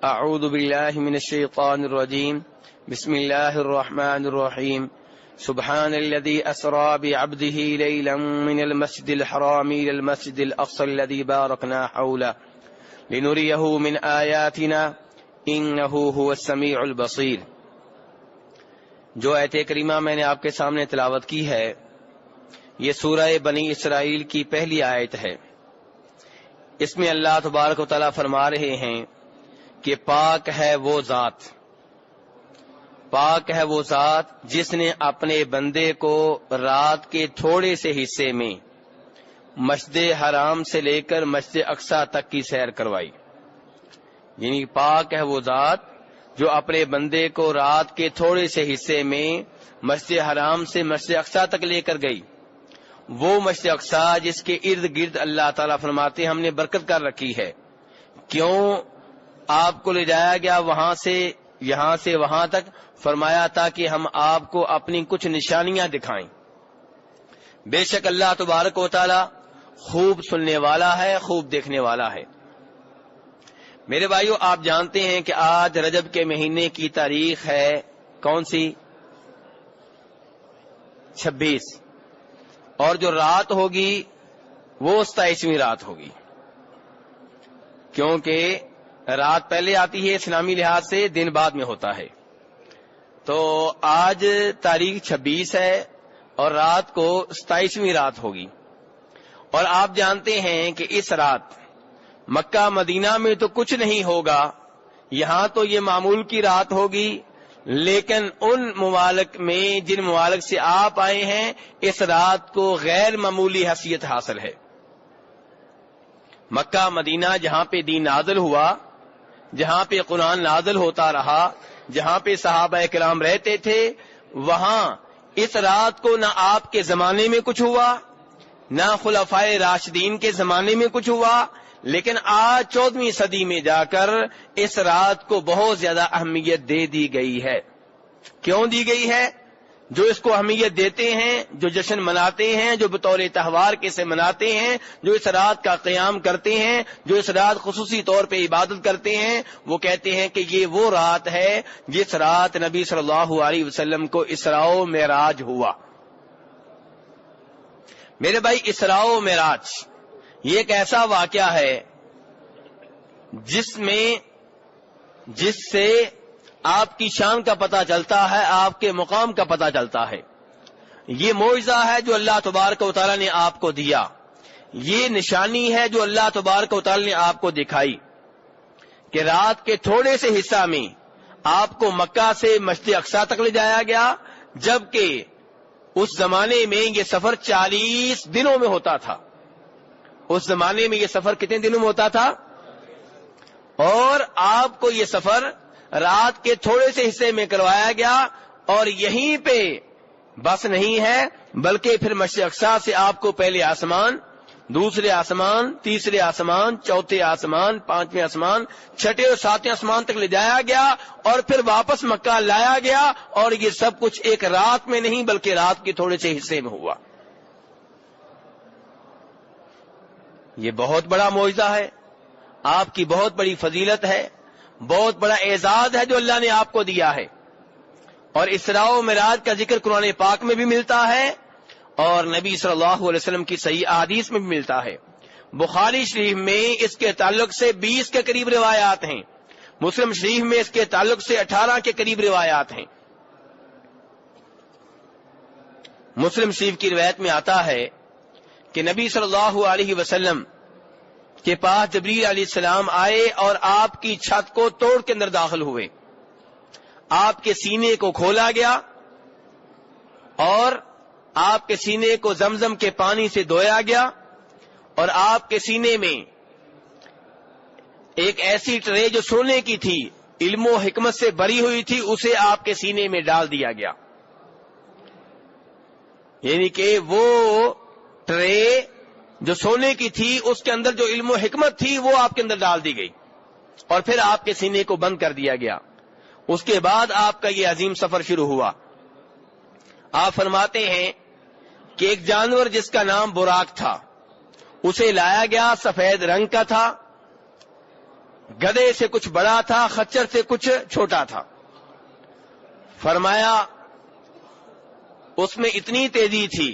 اعوذ باللہ من الشیطان الرجیم بسم اللہ الرحمن الرحیم سبحان الذي اسرى بعبده ليلا من المسجد الحرام الى المسجد الاقصى الذي باركنا حوله لنريه من آیاتنا انه هو السمیع البصیر۔ جو آیت کریمہ میں نے آپ کے سامنے تلاوت کی ہے یہ سورہ بنی اسرائیل کی پہلی آیت ہے۔ اس میں اللہ تبارک و تعالیٰ فرما رہے ہیں کہ پاک ہے وہ ذات، پاک ہے وہ ذات جس نے اپنے بندے کو رات کے تھوڑے سے حصے میں مسجد حرام سے لے کر مسجد اقصی تک کی سیر کروائی۔ یعنی پاک ہے وہ ذات جو اپنے بندے کو رات کے تھوڑے سے حصے میں مسجد حرام سے مسجد اقصی تک لے کر گئی۔ وہ مسجد اقصی جس کے ارد گرد اللہ تعالیٰ فرماتے ہیں ہم نے برکت کر رکھی ہے۔ کیوں آپ کو لے جایا گیا وہاں سے یہاں سے وہاں تک؟ فرمایا تاکہ ہم آپ کو اپنی کچھ نشانیاں دکھائیں۔ بے شک اللہ تبارک و تعالیٰ خوب سننے والا ہے، خوب دیکھنے والا ہے۔ میرے بھائیو، آپ جانتے ہیں کہ آج رجب کے مہینے کی تاریخ ہے کون سی؟ 26، اور جو رات ہوگی وہ 27ویں رات ہوگی، کیونکہ رات پہلے آتی ہے اسلامی لحاظ سے، دن بعد میں ہوتا ہے۔ تو آج تاریخ 26 ہے اور رات کو 27ویں رات ہوگی۔ اور آپ جانتے ہیں کہ اس رات مکہ مدینہ میں تو کچھ نہیں ہوگا، یہاں تو یہ معمول کی رات ہوگی، لیکن ان ممالک میں جن ممالک سے آپ آئے ہیں اس رات کو غیر معمولی حیثیت حاصل ہے۔ مکہ مدینہ جہاں پہ دین نازل ہوا، جہاں پہ قرآن نازل ہوتا رہا، جہاں پہ صحابہ کرام رہتے تھے، وہاں اس رات کو نہ آپ کے زمانے میں کچھ ہوا، نہ خلفائے راشدین کے زمانے میں کچھ ہوا، لیکن آج 14ویں صدی میں جا کر اس رات کو بہت زیادہ اہمیت دے دی گئی ہے۔ کیوں دی گئی ہے؟ جو اس کو اہمیت دیتے ہیں، جو جشن مناتے ہیں، جو بطور تہوار کے سے مناتے ہیں، جو اس رات کا قیام کرتے ہیں، جو اس رات خصوصی طور پہ عبادت کرتے ہیں، وہ کہتے ہیں کہ یہ وہ رات ہے جس رات نبی صلی اللہ علیہ وسلم کو اسراء و معراج ہوا۔ میرے بھائی، اسراء و معراج یہ ایک ایسا واقعہ ہے جس سے آپ کی شان کا پتہ چلتا ہے، آپ کے مقام کا پتہ چلتا ہے۔ یہ معجزہ ہے جو اللہ تبارک و تعالیٰ نے آپ کو دیا، یہ نشانی ہے جو اللہ تبارک و تعالیٰ نے آپ کو دکھائی کہ رات کے تھوڑے سے حصہ میں آپ کو مکہ سے مسجد اقصی تک لے جایا گیا، جبکہ اس زمانے میں یہ سفر 40 دنوں میں ہوتا تھا۔ اس زمانے میں یہ سفر کتنے دنوں میں ہوتا تھا؟ اور آپ کو یہ سفر رات کے تھوڑے سے حصے میں کروایا گیا، اور یہیں پہ بس نہیں ہے بلکہ پھر مسجد اقصی سے آپ کو پہلے آسمان، دوسرے آسمان، تیسرے آسمان، چوتھے آسمان، پانچویں آسمان، چھٹے اور ساتویں آسمان تک لے جایا گیا، اور پھر واپس مکہ لایا گیا، اور یہ سب کچھ ایک رات میں نہیں بلکہ رات کے تھوڑے سے حصے میں ہوا۔ یہ بہت بڑا معجزہ ہے، آپ کی بہت بڑی فضیلت ہے، بہت بڑا اعزاز ہے جو اللہ نے آپ کو دیا ہے۔ اور اسراء و معراج کا ذکر قرآن پاک میں بھی ملتا ہے اور نبی صلی اللہ علیہ وسلم کی صحیح احادیث میں بھی ملتا ہے۔ بخاری شریف میں اس کے تعلق سے 20 کے قریب روایات ہیں، مسلم شریف میں اس کے تعلق سے 18 کے قریب روایات ہیں۔ مسلم شریف کی روایت میں آتا ہے کہ نبی صلی اللہ علیہ وسلم کے پاس جبریل علیہ السلام آئے اور آپ کی چھت کو توڑ کے اندر داخل ہوئے، آپ کے سینے کو کھولا گیا اور آپ کے سینے کو زمزم کے پانی سے دھویا گیا، اور آپ کے سینے میں ایک ایسی ٹرے جو سونے کی تھی، علم و حکمت سے بھری ہوئی تھی، اسے آپ کے سینے میں ڈال دیا گیا۔ یعنی کہ وہ ٹرے جو سونے کی تھی اس کے اندر جو علم و حکمت تھی وہ آپ کے اندر ڈال دی گئی، اور پھر آپ کے سینے کو بند کر دیا گیا۔ اس کے بعد آپ کا یہ عظیم سفر شروع ہوا۔ آپ فرماتے ہیں کہ ایک جانور جس کا نام براق تھا اسے لایا گیا، سفید رنگ کا تھا، گدھے سے کچھ بڑا تھا، خچر سے کچھ چھوٹا تھا۔ فرمایا اس میں اتنی تیزی تھی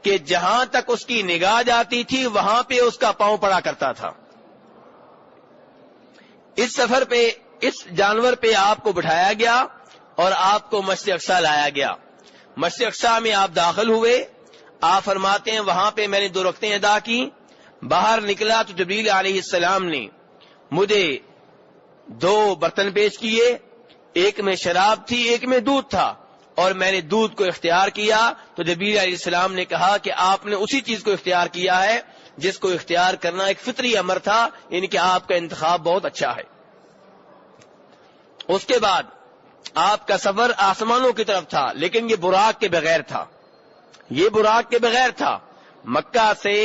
کہ جہاں تک اس کی نگاہ جاتی تھی وہاں پہ اس کا پاؤں پڑا کرتا تھا۔ اس سفر پہ اس جانور پہ آپ کو بٹھایا گیا اور آپ کو مسجد اقصی لایا گیا۔ مسجد اقصی میں آپ داخل ہوئے، آپ فرماتے ہیں وہاں پہ میں نے 2 رکعتیں ادا کی، باہر نکلا تو جبریل علیہ السلام نے مجھے 2 برتن پیش کیے، ایک میں شراب تھی ایک میں دودھ تھا، اور میں نے دودھ کو اختیار کیا تو جبریل علیہ السلام نے کہا کہ آپ نے اسی چیز کو اختیار کیا ہے جس کو اختیار کرنا ایک فطری امر تھا، یعنی کہ آپ کا انتخاب بہت اچھا ہے۔ اس کے بعد آپ کا سفر آسمانوں کی طرف تھا، لیکن یہ براق کے بغیر تھا، یہ براق کے بغیر تھا۔ مکہ سے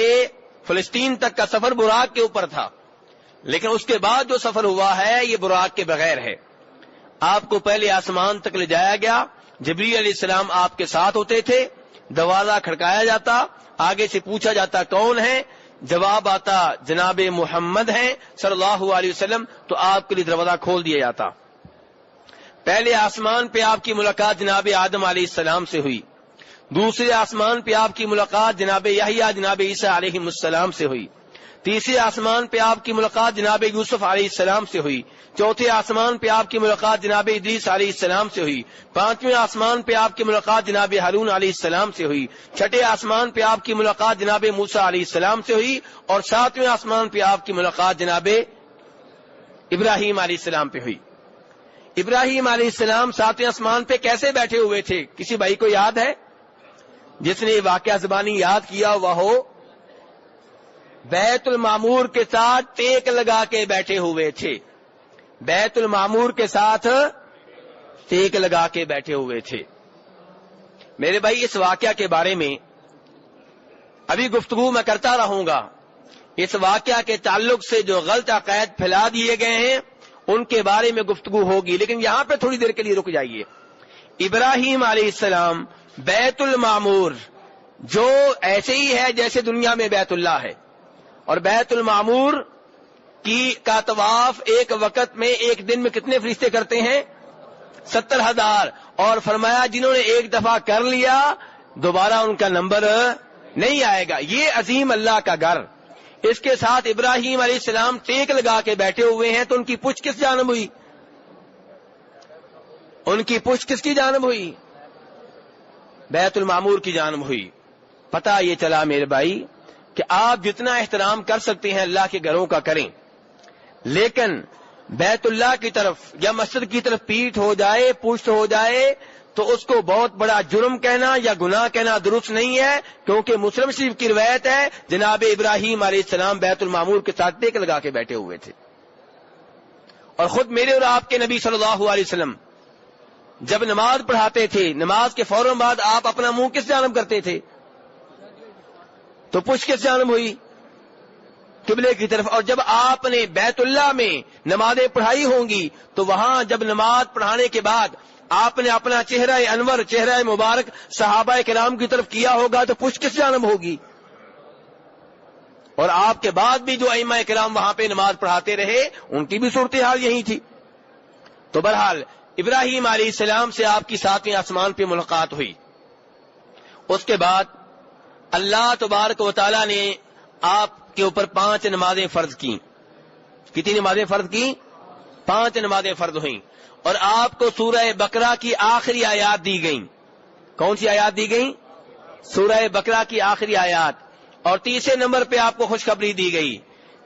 فلسطین تک کا سفر براق کے اوپر تھا، لیکن اس کے بعد جو سفر ہوا ہے یہ براق کے بغیر ہے۔ آپ کو پہلے آسمان تک لے جایا گیا، جبریل علیہ السلام آپ کے ساتھ ہوتے تھے، دروازہ کھڑکایا جاتا، آگے سے پوچھا جاتا کون ہے، جواب آتا جناب محمد ہیں صلی اللہ علیہ وسلم، تو آپ کے لیے دروازہ کھول دیا جاتا۔ پہلے آسمان پہ آپ کی ملاقات جناب آدم علیہ السلام سے ہوئی، دوسرے آسمان پہ آپ کی ملاقات جناب یحییٰ جناب عیسیٰ علیہ السلام سے ہوئی، تیسرے آسمان پہ آپ کی ملاقات جناب یوسف علیہ السلام سے ہوئی، چوتھے آسمان پہ آپ کی ملاقات جناب ادریس علیہ السلام سے ہوئی، پانچویں آسمان پہ آپ کی ملاقات جناب ہارون علیہ السلام سے ہوئی، چھٹے آسمان پہ آپ کی ملاقات جناب موسیٰ علیہ السلام سے ہوئی، اور ساتویں آسمان پہ آپ کی ملاقات جناب ابراہیم علیہ السلام پہ ہوئی۔ ابراہیم علیہ السلام ساتویں آسمان پہ کیسے بیٹھے ہوئے تھے؟ کسی بھائی کو یاد ہے؟ جس نے یہ واقعہ زبانی یاد کیا ہوا ہو، بیت المعمور کے ساتھ ٹیک لگا کے بیٹھے ہوئے تھے، بیت المعمور کے ساتھ ٹیک لگا کے بیٹھے ہوئے تھے۔ میرے بھائی اس واقعہ کے بارے میں ابھی گفتگو میں کرتا رہوں گا، اس واقعہ کے تعلق سے جو غلط عقائد پھیلا دیے گئے ہیں ان کے بارے میں گفتگو ہوگی، لیکن یہاں پہ تھوڑی دیر کے لیے رک جائیے۔ ابراہیم علیہ السلام بیت المعمور جو ایسے ہی ہے جیسے دنیا میں بیت اللہ ہے، اور بیت المعمور کا طواف ایک وقت میں ایک دن میں کتنے فرشتے کرتے ہیں؟ 70,000، اور فرمایا جنہوں نے ایک دفعہ کر لیا دوبارہ ان کا نمبر نہیں آئے گا۔ یہ عظیم اللہ کا گھر، اس کے ساتھ ابراہیم علیہ السلام ٹیک لگا کے بیٹھے ہوئے ہیں، تو ان کی پوچھ کس جانب ہوئی؟ ان کی پوچھ کس کی جانب ہوئی؟ بیت المعمور کی جانب ہوئی۔ پتہ یہ چلا میرے بھائی کہ آپ جتنا احترام کر سکتے ہیں اللہ کے گھروں کا کریں، لیکن بیت اللہ کی طرف یا مسجد کی طرف پیٹھ ہو جائے، پشت ہو جائے، تو اس کو بہت بڑا جرم کہنا یا گناہ کہنا درست نہیں ہے، کیونکہ مسلم شریف کی روایت ہے جناب ابراہیم علیہ السلام بیت المعمور کے ساتھ ٹیک لگا کے بیٹھے ہوئے تھے۔ اور خود میرے اور آپ کے نبی صلی اللہ علیہ وسلم جب نماز پڑھاتے تھے، نماز کے فوراً بعد آپ اپنا منہ کس جانب کرتے تھے؟ تو پشت کس جانب ہوئی؟ قبلے کی طرف۔ اور جب آپ نے بیت اللہ میں نمازیں پڑھائی ہوں گی تو وہاں جب نماز پڑھانے کے بعد آپ نے اپنا چہرہ انور، چہرہ مبارک صحابہ کرام کی طرف کیا ہوگا تو پشت کس جانب ہوگی؟ اور آپ کے بعد بھی جو ائمہ کرام وہاں پہ نماز پڑھاتے رہے ان کی بھی صورتحال یہی تھی۔ تو بہرحال ابراہیم علیہ السلام سے آپ کی 7ویں آسمان پہ ملاقات ہوئی۔ اس کے بعد اللہ تبارک و تعالی نے آپ کے اوپر 5 نمازیں فرض کی۔ کتنی نمازیں فرض کی؟ 5 نمازیں فرض ہوئیں، اور آپ کو سورہ بقرہ کی آخری آیات دی گئیں۔ کون سی آیات دی گئیں؟ سورہ بقرہ کی آخری آیات۔ اور تیسرے نمبر پہ آپ کو خوشخبری دی گئی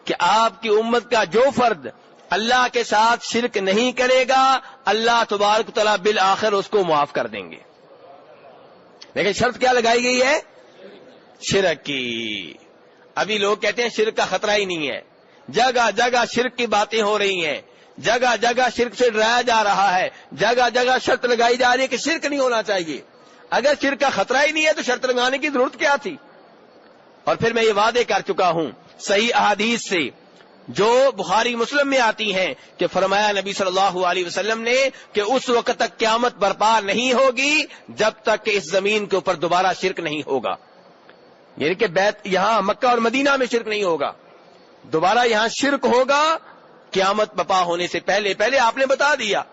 کہ آپ کی امت کا جو فرد اللہ کے ساتھ شرک نہیں کرے گا اللہ تبارک تعالیٰ بالآخر اس کو معاف کر دیں گے۔ لیکن شرط کیا لگائی گئی ہے؟ شرک کی۔ ابھی لوگ کہتے ہیں شرک کا خطرہ ہی نہیں ہے، جگہ جگہ شرک کی باتیں ہو رہی ہیں، جگہ جگہ شرک سے ڈرایا جا رہا ہے، جگہ جگہ شرط لگائی جا رہی ہے کہ شرک نہیں ہونا چاہیے۔ اگر شرک کا خطرہ ہی نہیں ہے تو شرط لگانے کی ضرورت کیا تھی؟ اور پھر میں یہ وعدے کر چکا ہوں صحیح احادیث سے جو بخاری مسلم میں آتی ہیں کہ فرمایا نبی صلی اللہ علیہ وسلم نے کہ اس وقت تک قیامت برپا نہیں ہوگی جب تک کہ اس زمین کے اوپر دوبارہ شرک نہیں ہوگا، یعنی کہ بیت یہاں مکہ اور مدینہ میں شرک نہیں ہوگا، دوبارہ یہاں شرک ہوگا قیامت بپا ہونے سے پہلے آپ نے بتا دیا.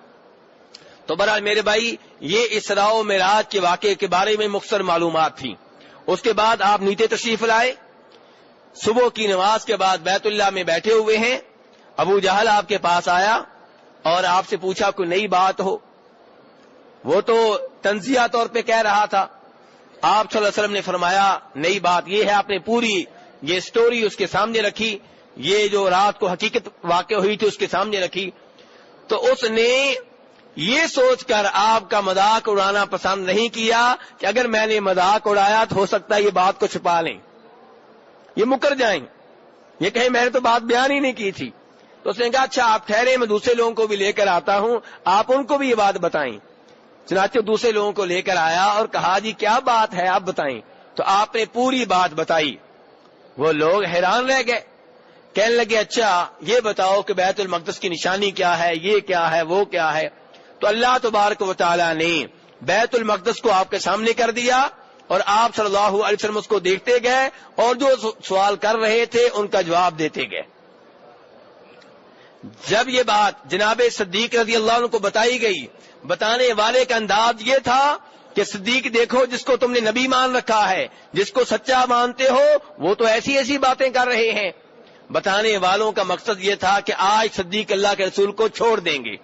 تو بہرحال میرے بھائی یہ اسراء و معراج کے واقعے کے بارے میں مختصر معلومات تھیں. اس کے بعد آپ نیچے تشریف لائے. صبح کی نماز کے بعد بیت اللہ میں بیٹھے ہوئے ہیں. ابو جہل آپ کے پاس آیا اور آپ سے پوچھا کوئی نئی بات ہو. وہ تو تنزیہ طور پہ کہہ رہا تھا. آپ صلی اللہ علیہ وسلم نے فرمایا نئی بات یہ ہے, آپ نے پوری یہ سٹوری اس کے سامنے رکھی, یہ جو رات کو حقیقت واقع ہوئی تھی اس کے سامنے رکھی. تو اس نے یہ سوچ کر آپ کا مذاق اڑانا پسند نہیں کیا کہ اگر میں نے مذاق اڑایا تو ہو سکتا ہے یہ بات کو چھپا لیں, یہ مکر جائیں, یہ کہیں میں نے تو بات بیان ہی نہیں کی تھی. تو اس نے کہا اچھا آپ ٹھہرے, میں دوسرے لوگوں کو بھی لے کر آتا ہوں, آپ ان کو بھی یہ بات بتائیں. چنانچہ دوسرے لوگوں کو لے کر آیا اور کہا جی کیا بات ہے آپ بتائیں. تو آپ نے پوری بات بتائی. وہ لوگ حیران رہ گئے, کہنے لگے اچھا یہ بتاؤ کہ بیت المقدس کی نشانی کیا ہے, یہ کیا ہے, وہ کیا ہے. تو اللہ تبارک و تعالی نے بیت المقدس کو آپ کے سامنے کر دیا اور آپ صلی اللہ علیہ وسلم اس کو دیکھتے گئے اور جو سوال کر رہے تھے ان کا جواب دیتے گئے. جب یہ بات جناب صدیق رضی اللہ عنہ کو بتائی گئی, بتانے والے کا انداز یہ تھا کہ صدیق دیکھو جس کو تم نے نبی مان رکھا ہے, جس کو سچا مانتے ہو, وہ تو ایسی ایسی باتیں کر رہے ہیں. بتانے والوں کا مقصد یہ تھا کہ آج صدیق اللہ کے رسول کو چھوڑ دیں گے,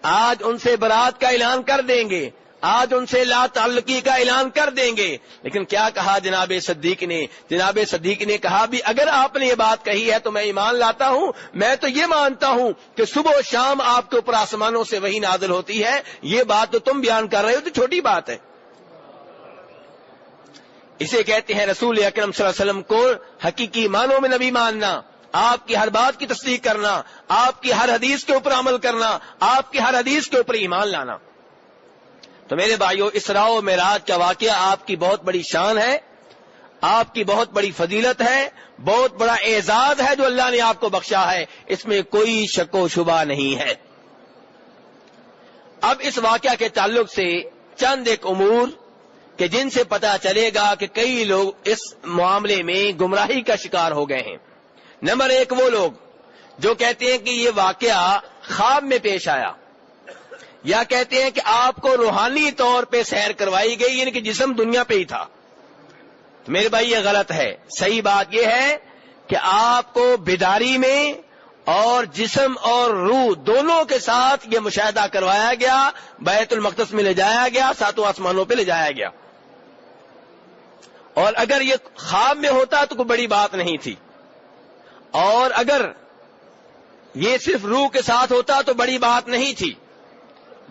آج ان سے برات کا اعلان کر دیں گے, آج ان سے لا تعلقی کا اعلان کر دیں گے. لیکن کیا کہا جناب صدیق نے؟ جناب صدیق نے کہا بھی اگر آپ نے یہ بات کہی ہے تو میں ایمان لاتا ہوں. میں تو یہ مانتا ہوں کہ صبح و شام آپ کے اوپر آسمانوں سے وحی نازل ہوتی ہے, یہ بات تو تم بیان کر رہے ہو تو چھوٹی بات ہے. اسے کہتے ہیں رسول اکرم صلی اللہ علیہ وسلم کو حقیقی معنوں میں نبی ماننا, آپ کی ہر بات کی تصدیق کرنا, آپ کی ہر حدیث کے اوپر عمل کرنا, آپ کی ہر حدیث کے اوپر ایمان لانا. تو میرے بھائیو اسراء و معراج کا واقعہ آپ کی بہت بڑی شان ہے, آپ کی بہت بڑی فضیلت ہے, بہت بڑا اعزاز ہے جو اللہ نے آپ کو بخشا ہے, اس میں کوئی شک و شبہ نہیں ہے. اب اس واقعہ کے تعلق سے چند ایک امور کہ جن سے پتہ چلے گا کہ کئی لوگ اس معاملے میں گمراہی کا شکار ہو گئے ہیں. نمبر ایک وہ لوگ جو کہتے ہیں کہ یہ واقعہ خواب میں پیش آیا, یا کہتے ہیں کہ آپ کو روحانی طور پہ سیر کروائی گئی, یعنی کہ جسم دنیا پہ ہی تھا. تو میرے بھائی یہ غلط ہے. صحیح بات یہ ہے کہ آپ کو بیداری میں اور جسم اور روح دونوں کے ساتھ یہ مشاہدہ کروایا گیا, بیت المقدس میں لے جایا گیا, ساتوں آسمانوں پہ لے جایا گیا. اور اگر یہ خواب میں ہوتا تو کوئی بڑی بات نہیں تھی, اور اگر یہ صرف روح کے ساتھ ہوتا تو بڑی بات نہیں تھی.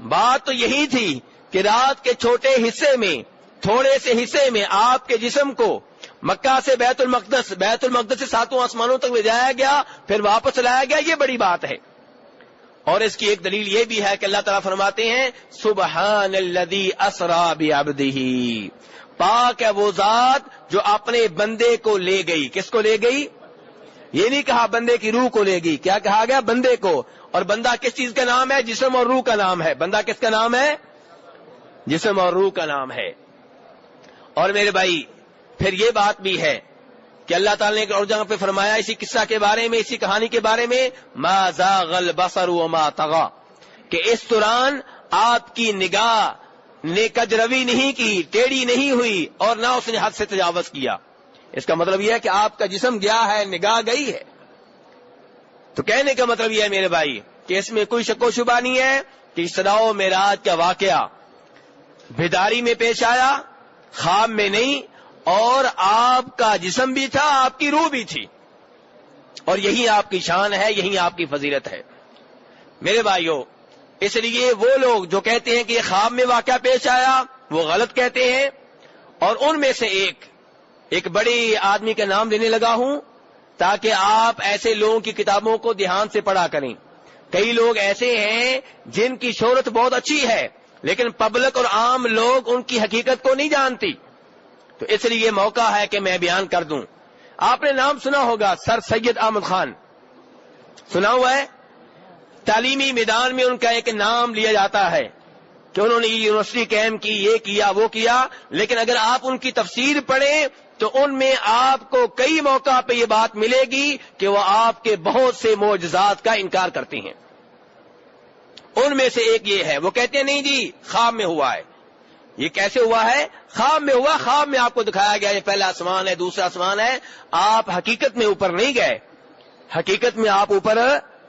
بات تو یہی تھی کہ رات کے چھوٹے حصے میں, تھوڑے سے حصے میں آپ کے جسم کو مکہ سے بیت المقدس سے ساتوں آسمانوں تک لے جایا گیا, پھر واپس لایا گیا, یہ بڑی بات ہے. اور اس کی ایک دلیل یہ بھی ہے کہ اللہ تعالیٰ فرماتے ہیں سبحان الذی اسری بعبدہ, پاک ہے وہ ذات جو اپنے بندے کو لے گئی. کس کو لے گئی؟ یہ نہیں کہا بندے کی روح کو لے گئی, کیا کہا گیا؟ بندے کو. اور بندہ کس چیز کا نام ہے؟ جسم اور روح کا نام ہے. بندہ کس کا نام ہے؟ جسم اور روح کا نام ہے. اور میرے بھائی پھر یہ بات بھی ہے کہ اللہ تعالیٰ نے ایک اور جگہ پہ فرمایا اسی قصہ کے بارے میں, اسی کہانی کے بارے میں, ما زاغ البصر وما طغى, کہ اس دوران آپ کی نگاہ نے کجروی نہیں کی, ٹیڑھی نہیں ہوئی, اور نہ اس نے حد سے تجاوز کیا. اس کا مطلب یہ ہے کہ آپ کا جسم گیا ہے, نگاہ گئی ہے. تو کہنے کا مطلب یہ ہے میرے بھائی کہ اس میں کوئی شک و شبہ نہیں ہے کہ اسراء و معراج کا واقعہ بیداری میں پیش آیا, خواب میں نہیں, اور آپ کا جسم بھی تھا, آپ کی روح بھی تھی, اور یہی آپ کی شان ہے, یہی آپ کی فضیلت ہے. میرے بھائیو اس لیے وہ لوگ جو کہتے ہیں کہ یہ خواب میں واقعہ پیش آیا وہ غلط کہتے ہیں. اور ان میں سے ایک بڑے آدمی کا نام لینے لگا ہوں تاکہ آپ ایسے لوگوں کی کتابوں کو دھیان سے پڑھا کریں. کئی لوگ ایسے ہیں جن کی شہرت بہت اچھی ہے لیکن پبلک اور عام لوگ ان کی حقیقت کو نہیں جانتی, تو اس لیے یہ موقع ہے کہ میں بیان کر دوں. آپ نے نام سنا ہوگا سر سید احمد خان, سنا ہوا ہے؟ تعلیمی میدان میں ان کا ایک نام لیا جاتا ہے کہ انہوں نے یہ یونیورسٹی قائم کی, یہ کیا, وہ کیا, لیکن اگر آپ ان کی تفسیر پڑھیں تو ان میں آپ کو کئی موقع پہ یہ بات ملے گی کہ وہ آپ کے بہت سے معجزات کا انکار کرتے ہیں. ان میں سے ایک یہ ہے، وہ کہتے ہیں نہیں جی خواب میں ہوا ہے. یہ کیسے ہوا ہے؟ خواب میں ہوا. خواب میں آپ کو دکھایا گیا یہ پہلا آسمان ہے، دوسرا آسمان ہے، آپ حقیقت میں اوپر نہیں گئے، حقیقت میں آپ اوپر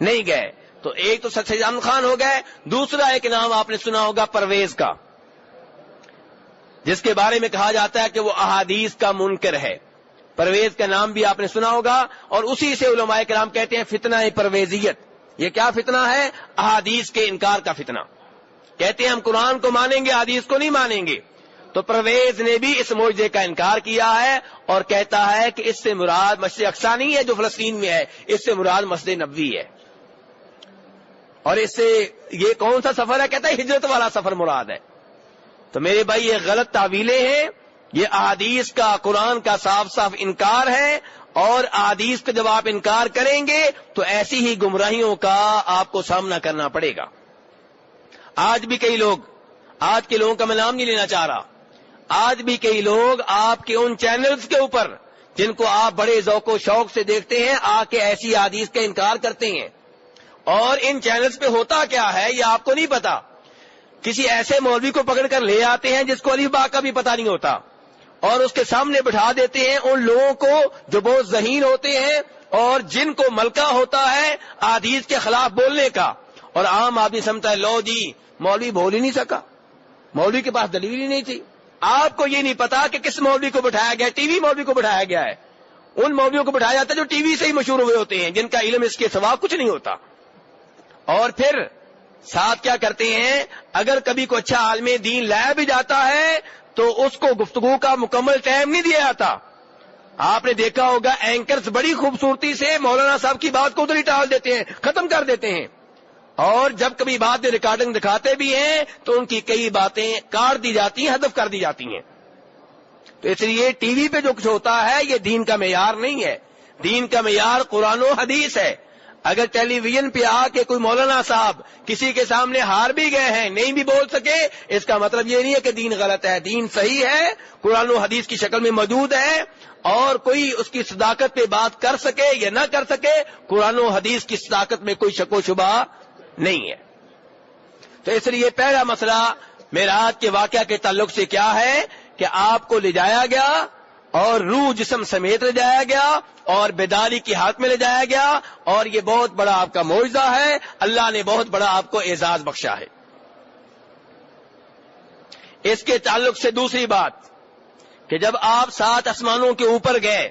نہیں گئے. تو ایک تو سید احمد خان ہو گئے. دوسرا ایک نام آپ نے سنا ہوگا پرویز کا، جس کے بارے میں کہا جاتا ہے کہ وہ احادیث کا منکر ہے. پرویز کا نام بھی آپ نے سنا ہوگا، اور اسی سے علماء کرام کہتے ہیں فتنہ پرویزیت. یہ کیا فتنہ ہے؟ احادیث کے انکار کا فتنہ. کہتے ہیں ہم قرآن کو مانیں گے، حدیث کو نہیں مانیں گے. تو پرویز نے بھی اس معجزے کا انکار کیا ہے اور کہتا ہے کہ اس سے مراد مسجد اقصی نہیں ہے جو فلسطین میں ہے، اس سے مراد مسجد نبوی ہے. اور اس سے یہ کون سا سفر ہے؟ کہتا ہے ہجرت والا سفر مراد ہے. تو میرے بھائی یہ غلط تعویلیں ہیں. یہ احادیث کا، قرآن کا صاف صاف انکار ہے، اور احادیث کا جب آپ انکار کریں گے تو ایسی ہی گمراہیوں کا آپ کو سامنا کرنا پڑے گا. آج بھی کئی لوگ، آج کے لوگوں کا میں نام نہیں لینا چاہ رہا، آج بھی کئی لوگ آپ کے ان چینلز کے اوپر جن کو آپ بڑے ذوق و شوق سے دیکھتے ہیں آ کے ایسی احادیث کا انکار کرتے ہیں. اور ان چینلز پہ ہوتا کیا ہے یہ آپ کو نہیں پتا. کسی ایسے مولوی کو پکڑ کر لے آتے ہیں جس کو الف با کا بھی پتہ نہیں ہوتا، اور اس کے سامنے بٹھا دیتے ہیں ان لوگوں کو جو بہت ذہین ہوتے ہیں اور جن کو ملکہ ہوتا ہے احادیث کے خلاف بولنے کا. اور عام آدمی سمجھتا ہے لو جی مولوی بول ہی نہیں سکا، مولوی کے پاس دلیل ہی نہیں تھی. آپ کو یہ نہیں پتا کہ کس مولوی کو بٹھایا گیا. ٹی وی مولوی کو بٹھایا گیا ہے. ان مولویوں کو بٹھایا جاتا ہے جو ٹی وی سے ہی مشہور ہوئے ہوتے ہیں، جن کا علم اس کے سوا کچھ نہیں ہوتا. اور پھر ساتھ کیا کرتے ہیں؟ اگر کبھی کوئی اچھا عالم دین لایا بھی جاتا ہے تو اس کو گفتگو کا مکمل ٹائم نہیں دیا جاتا. آپ نے دیکھا ہوگا اینکرز بڑی خوبصورتی سے مولانا صاحب کی بات کو ادھر ہی ٹال دیتے ہیں، ختم کر دیتے ہیں. اور جب کبھی بات میں ریکارڈنگ دکھاتے بھی ہیں تو ان کی کئی باتیں کاٹ دی جاتی ہیں، حذف کر دی جاتی ہیں. تو اس لیے ٹی وی پہ جو کچھ ہوتا ہے یہ دین کا معیار نہیں ہے. دین کا معیار قرآن و حدیث ہے. اگر ٹیلی ویژن پہ آ کے کوئی مولانا صاحب کسی کے سامنے ہار بھی گئے ہیں، نہیں بھی بول سکے، اس کا مطلب یہ نہیں ہے کہ دین غلط ہے. دین صحیح ہے، قرآن و حدیث کی شکل میں موجود ہے، اور کوئی اس کی صداقت پہ بات کر سکے یا نہ کر سکے، قرآن و حدیث کی صداقت میں کوئی شک و شبہ نہیں ہے. تو اس لیے پہلا مسئلہ معراج کے واقعہ کے تعلق سے کیا ہے کہ آپ کو لے جایا گیا اور روح جسم سمیت لے جایا گیا اور بیداری کی حالت میں لے جایا گیا، اور یہ بہت بڑا آپ کا معجزہ ہے. اللہ نے بہت بڑا آپ کو اعزاز بخشا ہے. اس کے تعلق سے دوسری بات کہ جب آپ 7 آسمانوں کے اوپر گئے،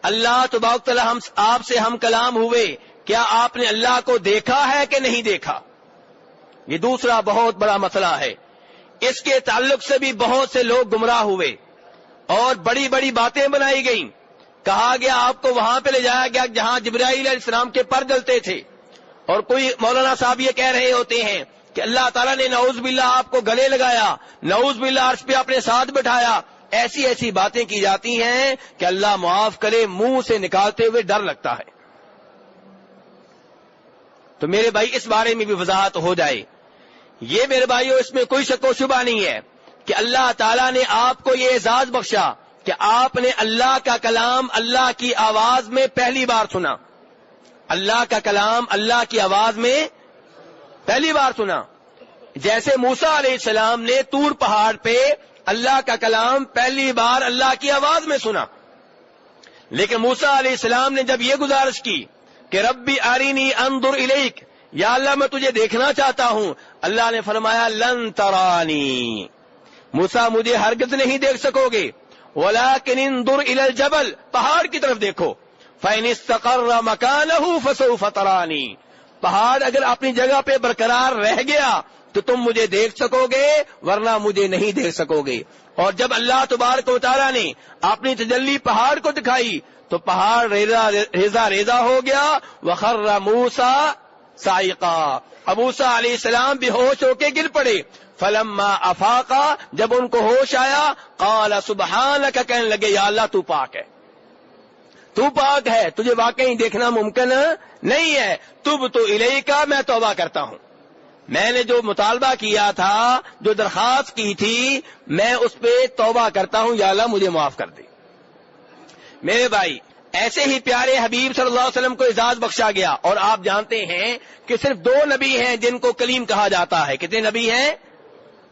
اللہ تبارک تعالی آپ سے ہم کلام ہوئے، کیا آپ نے اللہ کو دیکھا ہے کہ نہیں دیکھا؟ یہ دوسرا بہت بڑا مسئلہ ہے. اس کے تعلق سے بھی بہت سے لوگ گمراہ ہوئے اور بڑی بڑی باتیں بنائی گئیں. کہا گیا آپ کو وہاں پہ لے جایا گیا جہاں جبرائیل علیہ السلام کے پر جلتے تھے، اور کوئی مولانا صاحب یہ کہہ رہے ہوتے ہیں کہ اللہ تعالیٰ نے نعوذ باللہ آپ کو گلے لگایا، نعوذ باللہ عرش پہ اپنے ساتھ بٹھایا. ایسی ایسی باتیں کی جاتی ہیں کہ اللہ معاف کرے منہ سے نکالتے ہوئے ڈر لگتا ہے. تو میرے بھائی اس بارے میں بھی وضاحت ہو جائے. یہ میرے بھائیو اس میں کوئی شک و شبہ نہیں ہے کہ اللہ تعالیٰ نے آپ کو یہ اعزاز بخشا کہ آپ نے اللہ کا کلام اللہ کی آواز میں پہلی بار سنا. اللہ کا کلام اللہ کی آواز میں پہلی بار سنا. جیسے موسیٰ علیہ السلام نے طور پہاڑ پہ اللہ کا کلام پہلی بار اللہ کی آواز میں سنا. لیکن موسیٰ علیہ السلام نے جب یہ گزارش کی کہ ربی ارینی انظر الیک، یا اللہ میں تجھے دیکھنا چاہتا ہوں، اللہ نے فرمایا لن ترانی، موسیٰ مجھے ہرگز نہیں دیکھ سکو گے، ولکن انظر الی الجبل، پہاڑ کی طرف دیکھو، فإن استقر مکانہ فسوف ترانی، پہاڑ اگر اپنی جگہ پہ برقرار رہ گیا تو تم مجھے دیکھ سکو گے، ورنہ مجھے نہیں دیکھ سکو گے. اور جب اللہ تبارک و تعالیٰ نے اپنی تجلی پہاڑ کو دکھائی تو پہاڑ ریزہ ریزہ ہو گیا. وخر موسیٰ صاعقا، اب موسیٰ علیہ السلام بے ہوش ہو کے گر پڑے. فلما افاقا، جب ان کو ہوش آیا، قال سبحانک، کہنے لگے یا اللہ تو پاک ہے، تو پاک ہے، تجھے واقعی دیکھنا ممکن نہیں ہے. تبت الیک، میں توبہ کرتا ہوں، میں نے جو مطالبہ کیا تھا، جو درخواست کی تھی، میں اس پہ توبہ کرتا ہوں، یا اللہ مجھے معاف کر دے۔ میرے بھائی، ایسے ہی پیارے حبیب صلی اللہ علیہ وسلم کو اعزاز بخشا گیا، اور آپ جانتے ہیں کہ صرف 2 نبی ہیں جن کو کلیم کہا جاتا ہے۔ کتنے نبی ہیں؟